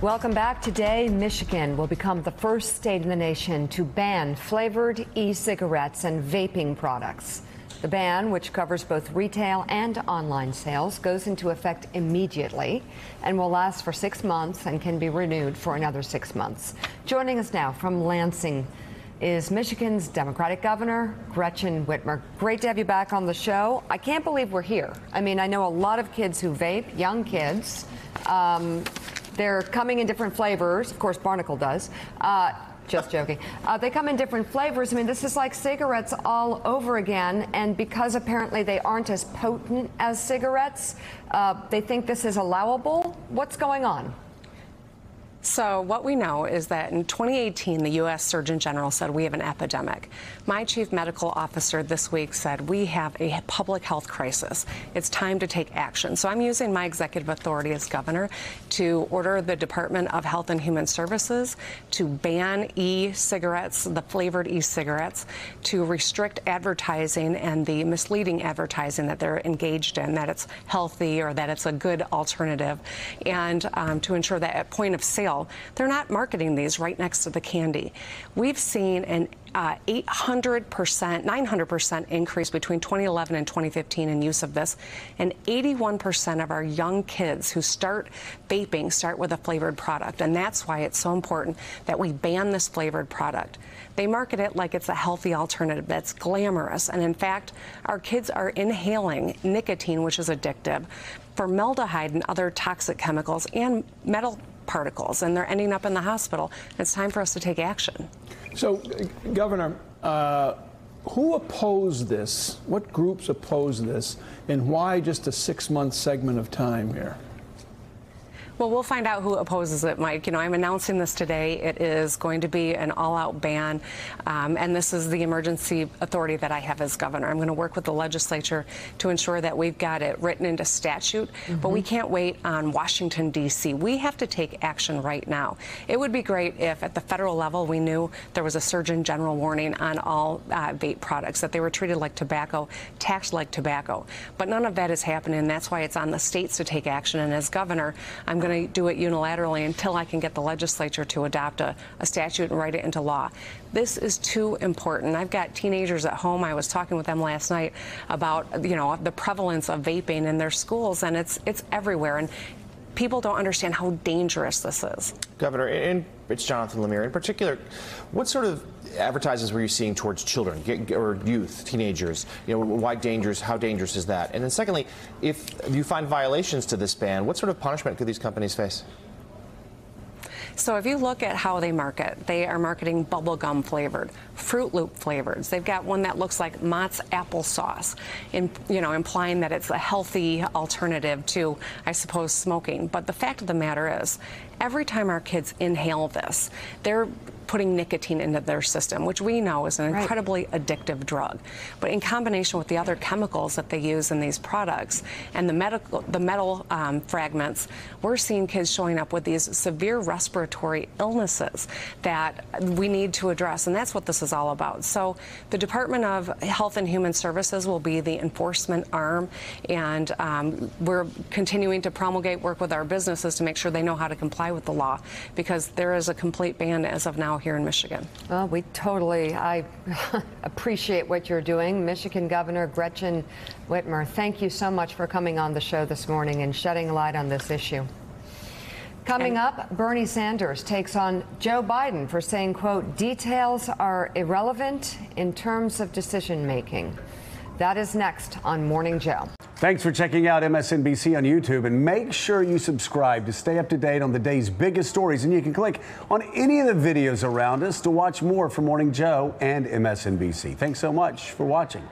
Welcome back. Today, Michigan will become the first state in the nation to ban flavored e-cigarettes and vaping products. The ban, which covers both retail and online sales, goes into effect immediately and will last for 6 months and can be renewed for another 6 months. Joining us now from Lansing is Michigan's Democratic Governor, Gretchen Whitmer. Great to have you back on the show. I can't believe we're here. I mean, I know a lot of kids who vape, young kids. They're coming in different flavors. Of course, Barnacle does. Just joking. They come in different flavors. I mean, this is like cigarettes all over again. And because apparently they aren't as potent as cigarettes, they think this is allowable. What's going on? So what we know is that in 2018, the U.S. Surgeon General said we have an epidemic. My chief medical officer this week said we have a public health crisis. It's time to take action. So I'm using my executive authority as governor to order the Department of Health and Human Services to ban e-cigarettes, the flavored e-cigarettes, to restrict advertising and the misleading advertising that they're engaged in, that it's healthy or that it's a good alternative, and to ensure that at point of sale, they're not marketing these right next to the candy. We've seen an 800%, 900% increase between 2011 and 2015 in use of this, and 81% of our young kids who start vaping start with a flavored product, and that's why it's so important that we ban this flavored product. They market it like it's a healthy alternative that's glamorous, and in fact, our kids are inhaling nicotine, which is addictive, formaldehyde and other toxic chemicals, and metal particles, and they're ending up in the hospital. It's time for us to take action. So, Governor, who opposed this? What groups opposed this? And why just a 6-month segment of time here? Well, we'll find out who opposes it, Mike. You know, I'm announcing this today. It is going to be an all-out ban, and this is the emergency authority that I have as governor. I'm going to work with the legislature to ensure that we've got it written into statute, but we can't wait on Washington, D.C. We have to take action right now. It would be great if at the federal level we knew there was a Surgeon General warning on all vape products, that they were treated like tobacco, taxed like tobacco. But none of that is happening, and that's why it's on the states to take action. And as governor, I'm going to do it unilaterally until I can get the legislature to adopt a statute and write it into law. This is too important. I've got teenagers at home. I was talking with them last night about, you know, the prevalence of vaping in their schools, and it's everywhere. And people don't understand how dangerous this is. Governor, and it's Jonathan Lemire. In particular, what sort of advertisements were you seeing towards children or youth, teenagers? You know, why dangerous? How dangerous is that? And then secondly, if you find violations to this ban, what sort of punishment could these companies face? So if you look at how they market, they are marketing bubblegum flavored, Fruit Loop flavors. They've got one that looks like Mott's applesauce, implying that it's a healthy alternative to, I suppose, smoking. But the fact of the matter is, every time our kids inhale this, they're putting nicotine into their system, which we know is an incredibly addictive drug. But in combination with the other chemicals that they use in these products and the metal fragments, we're seeing kids showing up with these severe respiratory illnesses that we need to address, and that's what this is all about. So the Department of Health and Human Services will be the enforcement arm, and we're continuing to promulgate, work with our businesses to make sure they know how to comply with the law, because there is a complete ban as of now here in Michigan. Well, I appreciate what you're doing. Michigan Governor Gretchen Whitmer, thank you so much for coming on the show this morning and shedding light on this issue. Coming up, Bernie Sanders takes on Joe Biden for saying, quote, details are irrelevant in terms of decision making. That is next on Morning Joe. Thanks for checking out MSNBC on YouTube, and make sure you subscribe to stay up to date on the day's biggest stories. And you can click on any of the videos around us to watch more from Morning Joe and MSNBC. Thanks so much for watching.